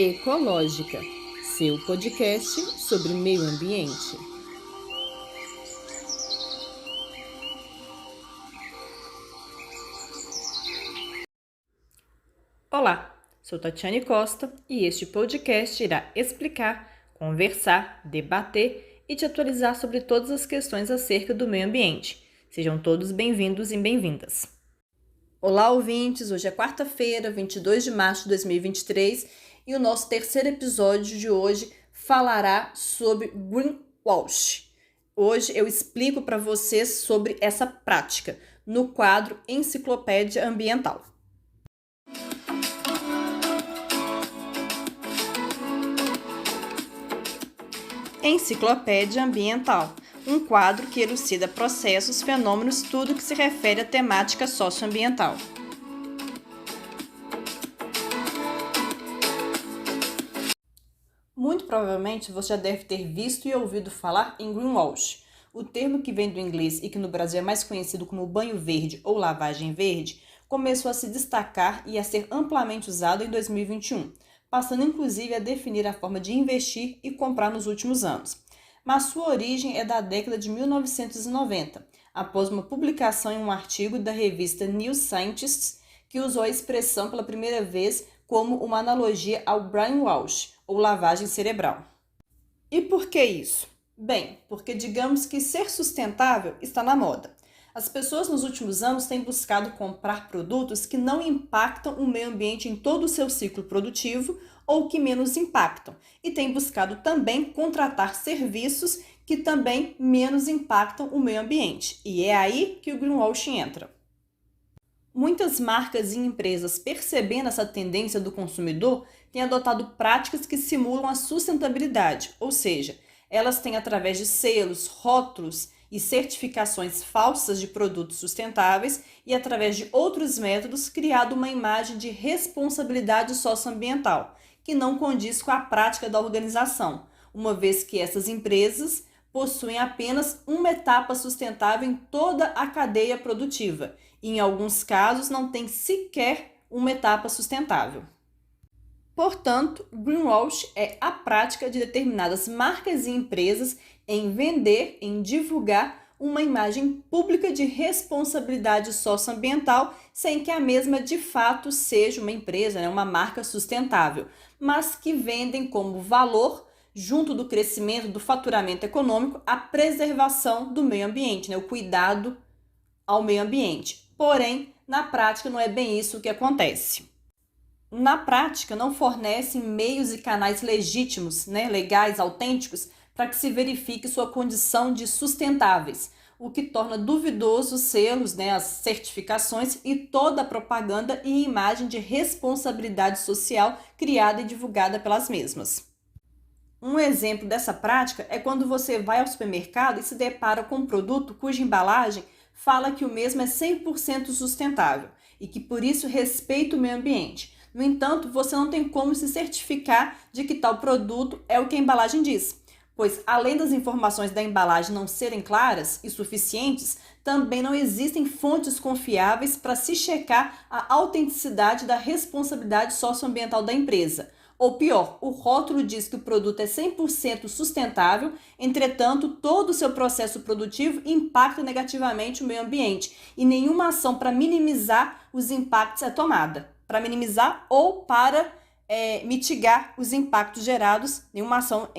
Ecológica, seu podcast sobre meio ambiente. Olá, sou Tatiane Costa e este podcast irá explicar, conversar, debater e te atualizar sobre todas as questões acerca do meio ambiente. Sejam todos bem-vindos e bem-vindas. Olá, ouvintes! Hoje é quarta-feira, 22 de março de 2023 e o nosso terceiro episódio de hoje falará sobre greenwash. Hoje eu explico para vocês sobre essa prática no quadro Enciclopédia Ambiental. Enciclopédia Ambiental, um quadro que elucida processos, fenômenos, tudo que se refere à temática socioambiental. Muito provavelmente você já deve ter visto e ouvido falar em greenwash. O termo, que vem do inglês e que no Brasil é mais conhecido como banho verde ou lavagem verde, começou a se destacar e a ser amplamente usado em 2021, passando inclusive a definir a forma de investir e comprar nos últimos anos. Mas sua origem é da década de 1990, após uma publicação em um artigo da revista New Scientist, que usou a expressão pela primeira vez como uma analogia ao brainwash, ou lavagem cerebral. E por que isso? Bem, porque digamos que ser sustentável está na moda. As pessoas nos últimos anos têm buscado comprar produtos que não impactam o meio ambiente em todo o seu ciclo produtivo ou que menos impactam, e têm buscado também contratar serviços que também menos impactam o meio ambiente. E é aí que o greenwashing entra. Muitas marcas e empresas, percebendo essa tendência do consumidor, têm adotado práticas que simulam a sustentabilidade, ou seja, elas têm, através de selos, rótulos e certificações falsas de produtos sustentáveis e através de outros métodos, criado uma imagem de responsabilidade socioambiental, que não condiz com a prática da organização, uma vez que essas empresas possuem apenas uma etapa sustentável em toda a cadeia produtiva e, em alguns casos, não tem sequer uma etapa sustentável. Portanto, greenwash é a prática de determinadas marcas e empresas em vender, em divulgar uma imagem pública de responsabilidade socioambiental, sem que a mesma de fato seja uma empresa, uma marca sustentável, mas que vendem como valor, junto do crescimento do faturamento econômico, a preservação do meio ambiente, o cuidado ao meio ambiente. Porém, na prática não é bem isso que acontece. Na prática, não fornecem meios e canais legítimos, legais, autênticos, para que se verifique sua condição de sustentáveis, o que torna duvidoso os selos, as certificações e toda a propaganda e imagem de responsabilidade social criada e divulgada pelas mesmas. Um exemplo dessa prática é quando você vai ao supermercado e se depara com um produto cuja embalagem fala que o mesmo é 100% sustentável e que por isso respeita o meio ambiente. No entanto, você não tem como se certificar de que tal produto é o que a embalagem diz, pois além das informações da embalagem não serem claras e suficientes, também não existem fontes confiáveis para se checar a autenticidade da responsabilidade socioambiental da empresa. Ou pior, o rótulo diz que o produto é 100% sustentável, entretanto, todo o seu processo produtivo impacta negativamente o meio ambiente e nenhuma ação para minimizar os impactos é tomada. Para minimizar ou para mitigar os impactos gerados, nenhuma ação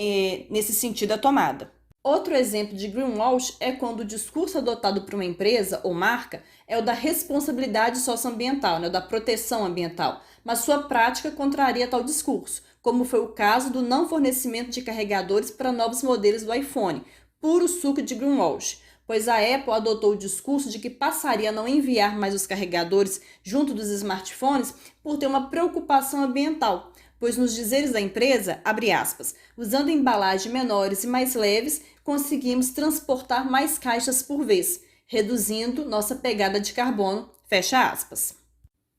nesse sentido é tomada. Outro exemplo de greenwash é quando o discurso adotado por uma empresa ou marca é o da responsabilidade socioambiental, da proteção ambiental, mas sua prática contraria tal discurso, como foi o caso do não fornecimento de carregadores para novos modelos do iPhone, puro suco de greenwash, pois a Apple adotou o discurso de que passaria a não enviar mais os carregadores junto dos smartphones por ter uma preocupação ambiental, pois nos dizeres da empresa, abre aspas, usando embalagens menores e mais leves, conseguimos transportar mais caixas por vez, reduzindo nossa pegada de carbono, fecha aspas.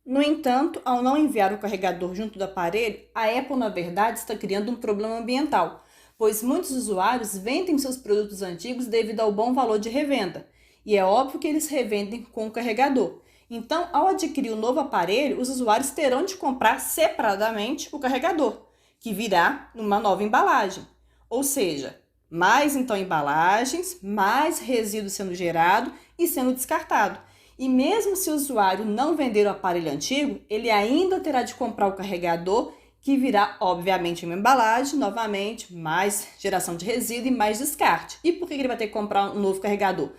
No entanto, ao não enviar o carregador junto do aparelho, a Apple, na verdade, está criando um problema ambiental, pois muitos usuários vendem seus produtos antigos devido ao bom valor de revenda, e é óbvio que eles revendem com o carregador. Então, ao adquirir o novo aparelho, os usuários terão de comprar separadamente o carregador, que virá numa nova embalagem. Ou seja, mais então embalagens, mais resíduo sendo gerado e sendo descartado. E mesmo se o usuário não vender o aparelho antigo, ele ainda terá de comprar o carregador, que virá, obviamente, uma embalagem, novamente, mais geração de resíduo e mais descarte. E por que ele vai ter que comprar um novo carregador?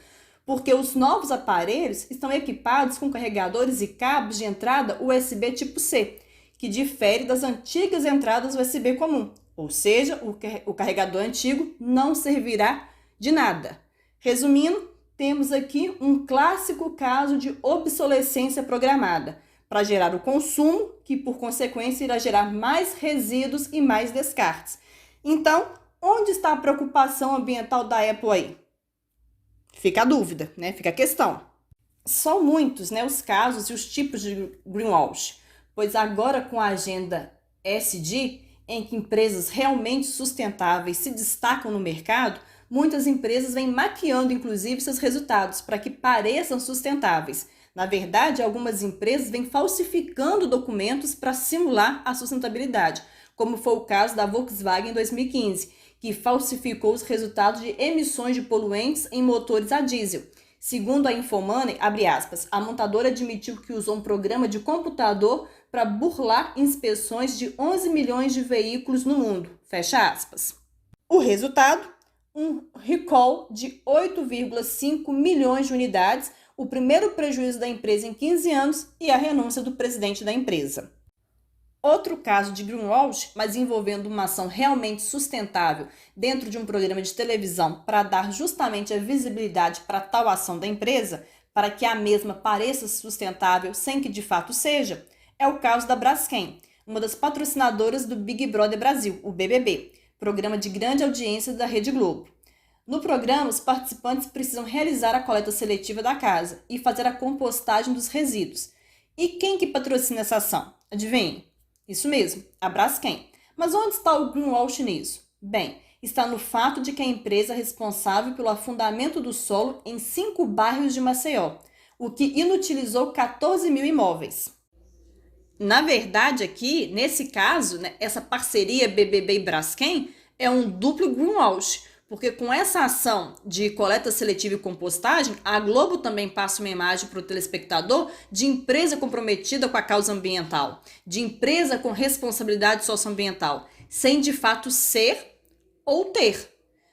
Porque os novos aparelhos estão equipados com carregadores e cabos de entrada USB tipo C, que difere das antigas entradas USB comum. Ou seja, o carregador antigo não servirá de nada. Resumindo, temos aqui um clássico caso de obsolescência programada, para gerar o consumo, que por consequência irá gerar mais resíduos e mais descartes. Então, onde está a preocupação ambiental da Apple aí? Fica a dúvida, né? Fica a questão. São muitos, né, os casos e os tipos de greenwash, pois agora com a agenda ESG, em que empresas realmente sustentáveis se destacam no mercado, muitas empresas vêm maquiando inclusive seus resultados para que pareçam sustentáveis. Na verdade, algumas empresas vêm falsificando documentos para simular a sustentabilidade, como foi o caso da Volkswagen em 2015, que falsificou os resultados de emissões de poluentes em motores a diesel. Segundo a Infomoney, abre aspas, a montadora admitiu que usou um programa de computador para burlar inspeções de 11 milhões de veículos no mundo. Fecha aspas. O resultado? Um recall de 8,5 milhões de unidades, o primeiro prejuízo da empresa em 15 anos e a renúncia do presidente da empresa. Outro caso de greenwash, mas envolvendo uma ação realmente sustentável dentro de um programa de televisão para dar justamente a visibilidade para tal ação da empresa, para que a mesma pareça sustentável sem que de fato seja, é o caso da Braskem, uma das patrocinadoras do Big Brother Brasil, o BBB, programa de grande audiência da Rede Globo. No programa, os participantes precisam realizar a coleta seletiva da casa e fazer a compostagem dos resíduos. E quem que patrocina essa ação? Adivinhe? Isso mesmo, a Braskem. Mas onde está o greenwash nisso? Bem, está no fato de que a empresa é responsável pelo afundamento do solo em 5 bairros de Maceió, o que inutilizou 14 mil imóveis. Na verdade, aqui, nesse caso, né, essa parceria BBB e Braskem é um duplo greenwash, porque com essa ação de coleta seletiva e compostagem, a Globo também passa uma imagem para o telespectador de empresa comprometida com a causa ambiental, de empresa com responsabilidade socioambiental, sem de fato ser ou ter.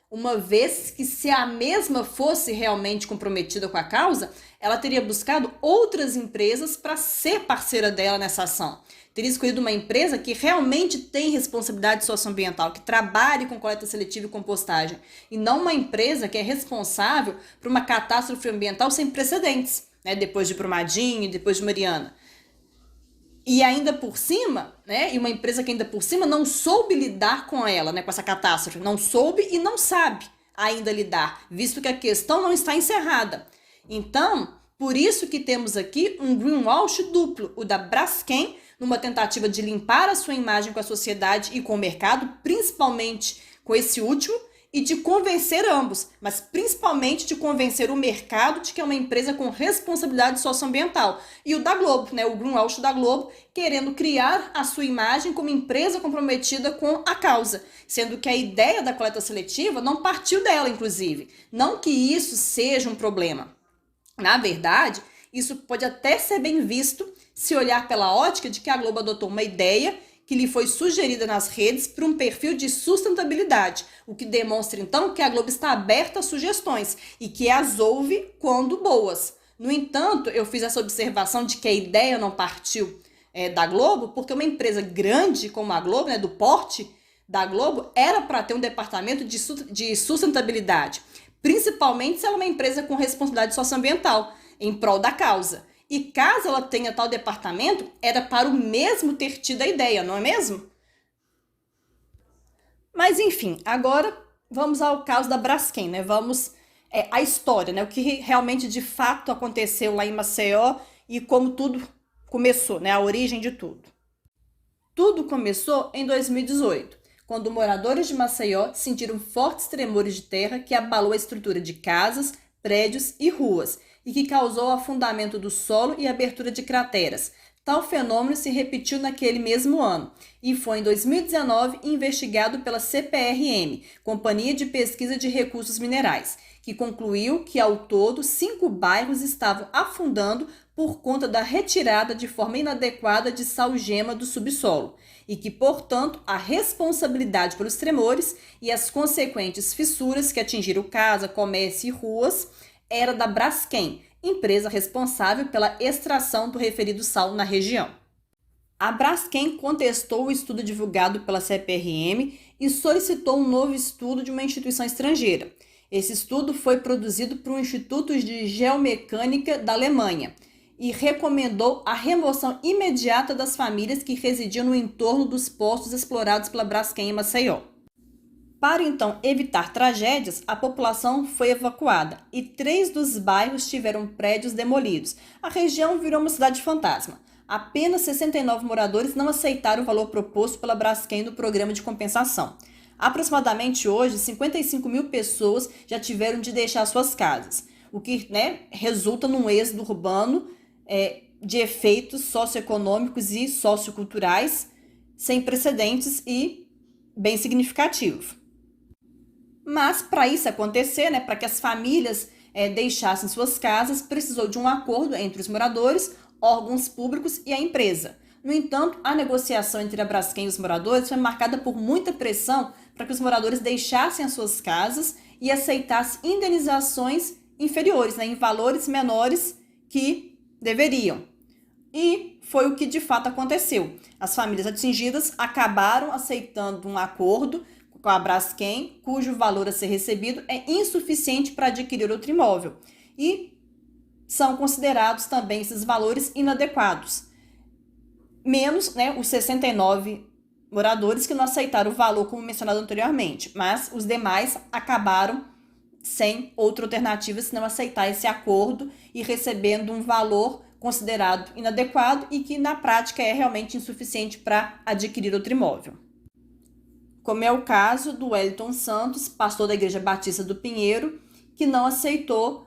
Uma vez que se a mesma fosse realmente comprometida com a causa, ela teria buscado outras empresas para ser parceira dela nessa ação. Teria escolhido uma empresa que realmente tem responsabilidade socioambiental, que trabalhe com coleta seletiva e compostagem, e não uma empresa que é responsável por uma catástrofe ambiental sem precedentes, né? Depois de Brumadinho, depois de Mariana. E ainda por cima, né? E uma empresa que ainda por cima não soube lidar com ela, né? Com essa catástrofe. Não soube e não sabe ainda lidar, visto que a questão não está encerrada. Então, por isso que temos aqui um greenwash duplo, o da Braskem, numa tentativa de limpar a sua imagem com a sociedade e com o mercado, principalmente com esse último, e de convencer ambos, mas principalmente de convencer o mercado de que é uma empresa com responsabilidade socioambiental. E o da Globo, né, o greenwash da Globo, querendo criar a sua imagem como empresa comprometida com a causa, sendo que a ideia da coleta seletiva não partiu dela, inclusive. Não que isso seja um problema. Na verdade, isso pode até ser bem visto se olhar pela ótica de que a Globo adotou uma ideia que lhe foi sugerida nas redes por um perfil de sustentabilidade, o que demonstra então que a Globo está aberta a sugestões e que as ouve quando boas. No entanto, eu fiz essa observação de que a ideia não partiu da Globo, porque uma empresa grande como a Globo, né, do porte da Globo, era para ter um departamento de sustentabilidade, principalmente se ela é uma empresa com responsabilidade socioambiental, em prol da causa. E caso ela tenha tal departamento, era para o mesmo ter tido a ideia, não é mesmo? Mas enfim, agora vamos ao caso da Braskem, né? Vamos à história, né? O que realmente de fato aconteceu lá em Maceió e como tudo começou, né? A origem de tudo. Tudo começou em 2018, quando moradores de Maceió sentiram fortes tremores de terra que abalou a estrutura de casas, prédios e ruas, e que causou o afundamento do solo e abertura de crateras, Tal fenômeno se repetiu naquele mesmo ano e foi em 2019 investigado pela CPRM, Companhia de Pesquisa de Recursos Minerais, que concluiu que ao todo 5 bairros estavam afundando por conta da retirada de forma inadequada de sal-gema do subsolo e que, portanto, a responsabilidade pelos tremores e as consequentes fissuras que atingiram casa, comércio e ruas era da Braskem, empresa responsável pela extração do referido sal na região. A Braskem contestou o estudo divulgado pela CPRM e solicitou um novo estudo de uma instituição estrangeira. Esse estudo foi produzido por um Instituto de Geomecânica da Alemanha e recomendou a remoção imediata das famílias que residiam no entorno dos postos explorados pela Braskem em Maceió. Para então evitar tragédias, a população foi evacuada e 3 dos bairros tiveram prédios demolidos. A região virou uma cidade fantasma. Apenas 69 moradores não aceitaram o valor proposto pela Braskem no programa de compensação. Aproximadamente hoje, 55 mil pessoas já tiveram de deixar suas casas, o que resulta num êxodo urbano de efeitos socioeconômicos e socioculturais sem precedentes e bem significativos. Mas para isso acontecer, para que as famílias deixassem suas casas, precisou de um acordo entre os moradores, órgãos públicos e a empresa. No entanto, a negociação entre a Braskem e os moradores foi marcada por muita pressão para que os moradores deixassem as suas casas e aceitassem indenizações inferiores, em valores menores que deveriam. E foi o que de fato aconteceu. As famílias atingidas acabaram aceitando um acordo com a Braskem, cujo valor a ser recebido é insuficiente para adquirir outro imóvel. E são considerados também esses valores inadequados. Menos os 69 moradores que não aceitaram o valor como mencionado anteriormente, mas os demais acabaram sem outra alternativa senão aceitar esse acordo e recebendo um valor considerado inadequado e que na prática é realmente insuficiente para adquirir outro imóvel. Como é o caso do Wellington Santos, pastor da Igreja Batista do Pinheiro, que não aceitou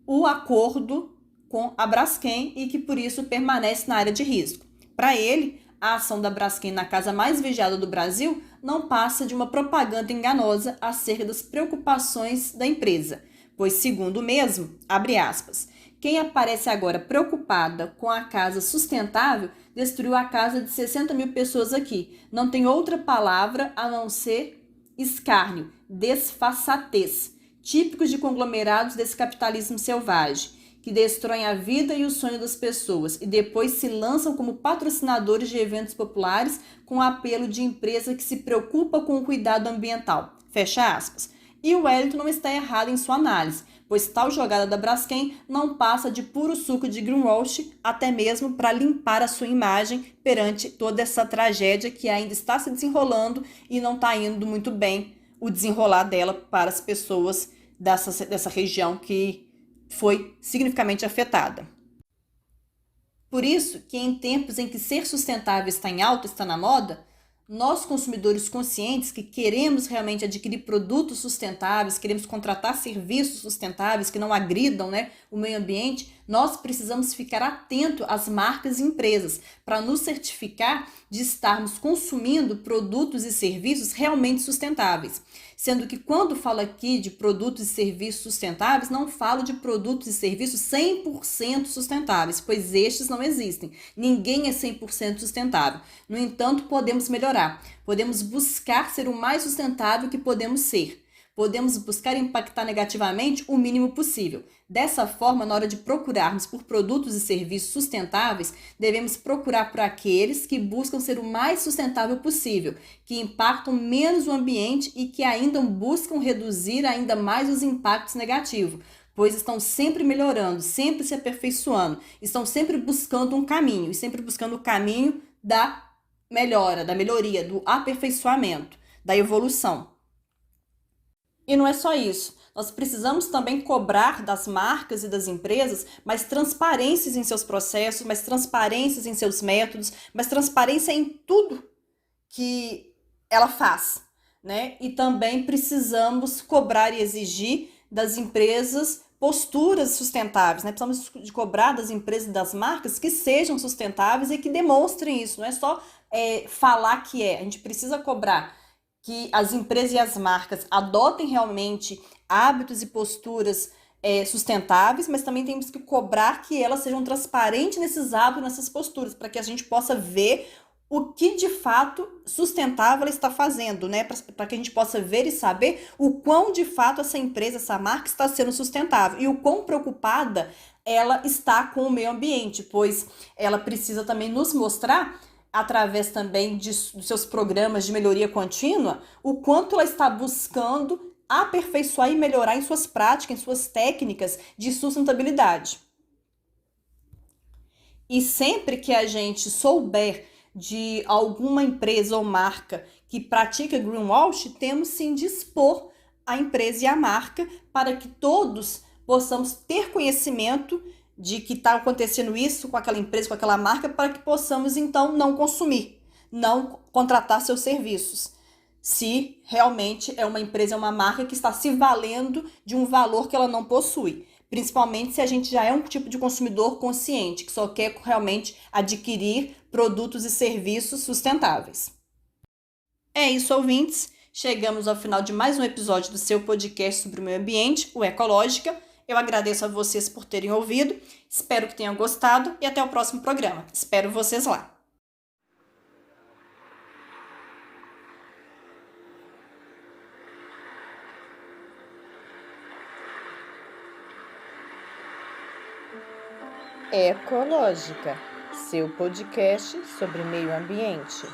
o acordo com a Braskem e que por isso permanece na área de risco. Para ele, a ação da Braskem na casa mais vigiada do Brasil não passa de uma propaganda enganosa acerca das preocupações da empresa, pois, segundo o mesmo, abre aspas, quem aparece agora preocupada com a casa sustentável destruiu a casa de 60 mil pessoas aqui. Não tem outra palavra a não ser escárnio, desfaçatez, típicos de conglomerados desse capitalismo selvagem, que destroem a vida e o sonho das pessoas e depois se lançam como patrocinadores de eventos populares com apelo de empresa que se preocupa com o cuidado ambiental. Fecha aspas. E o Wellington não está errado em sua análise, pois tal jogada da Braskem não passa de puro suco de greenwash, até mesmo para limpar a sua imagem perante toda essa tragédia que ainda está se desenrolando e não está indo muito bem o desenrolar dela para as pessoas dessa região que foi significativamente afetada. Por isso que em tempos em que ser sustentável está em alta, está na moda, nós consumidores conscientes que queremos realmente adquirir produtos sustentáveis, queremos contratar serviços sustentáveis que não agridam o meio ambiente, nós precisamos ficar atento às marcas e empresas para nos certificar de estarmos consumindo produtos e serviços realmente sustentáveis. Sendo que quando falo aqui de produtos e serviços sustentáveis, não falo de produtos e serviços 100% sustentáveis, pois estes não existem. Ninguém é 100% sustentável. No entanto, podemos melhorar. Podemos buscar ser o mais sustentável que podemos ser. Podemos buscar impactar negativamente o mínimo possível. Dessa forma, na hora de procurarmos por produtos e serviços sustentáveis, devemos procurar por aqueles que buscam ser o mais sustentável possível, que impactam menos o ambiente e que ainda buscam reduzir ainda mais os impactos negativos, pois estão sempre melhorando, sempre se aperfeiçoando, estão sempre buscando um caminho, e sempre buscando o caminho da melhora, da melhoria, do aperfeiçoamento, da evolução. E não é só isso, nós precisamos também cobrar das marcas e das empresas mais transparências em seus processos, mais transparências em seus métodos, mais transparência em tudo que ela faz, E também precisamos cobrar e exigir das empresas posturas sustentáveis, né? Precisamos de cobrar das empresas e das marcas que sejam sustentáveis e que demonstrem isso. Não é só falar que é. A gente precisa cobrar que as empresas e as marcas adotem realmente hábitos e posturas sustentáveis, mas também temos que cobrar que elas sejam transparentes nesses hábitos, nessas posturas, para que a gente possa ver o que de fato sustentável ela está fazendo, né? Para que a gente possa ver e saber o quão de fato essa empresa, essa marca está sendo sustentável e o quão preocupada ela está com o meio ambiente, pois ela precisa também nos mostrar, através também dos seus programas de melhoria contínua, o quanto ela está buscando aperfeiçoar e melhorar em suas práticas, em suas técnicas de sustentabilidade. E sempre que a gente souber de alguma empresa ou marca que pratica greenwash, temos sim de expor a empresa e a marca para que todos possamos ter conhecimento de que está acontecendo isso com aquela empresa, com aquela marca, para que possamos então não consumir, não contratar seus serviços. Se realmente é uma empresa, é uma marca que está se valendo de um valor que ela não possui. Principalmente se a gente já é um tipo de consumidor consciente, que só quer realmente adquirir produtos e serviços sustentáveis. É isso, ouvintes. Chegamos ao final de mais um episódio do seu podcast sobre o meio ambiente, o Ecológica. Eu agradeço a vocês por terem ouvido, espero que tenham gostado e até o próximo programa. Espero vocês lá. Ecológica, seu podcast sobre meio ambiente.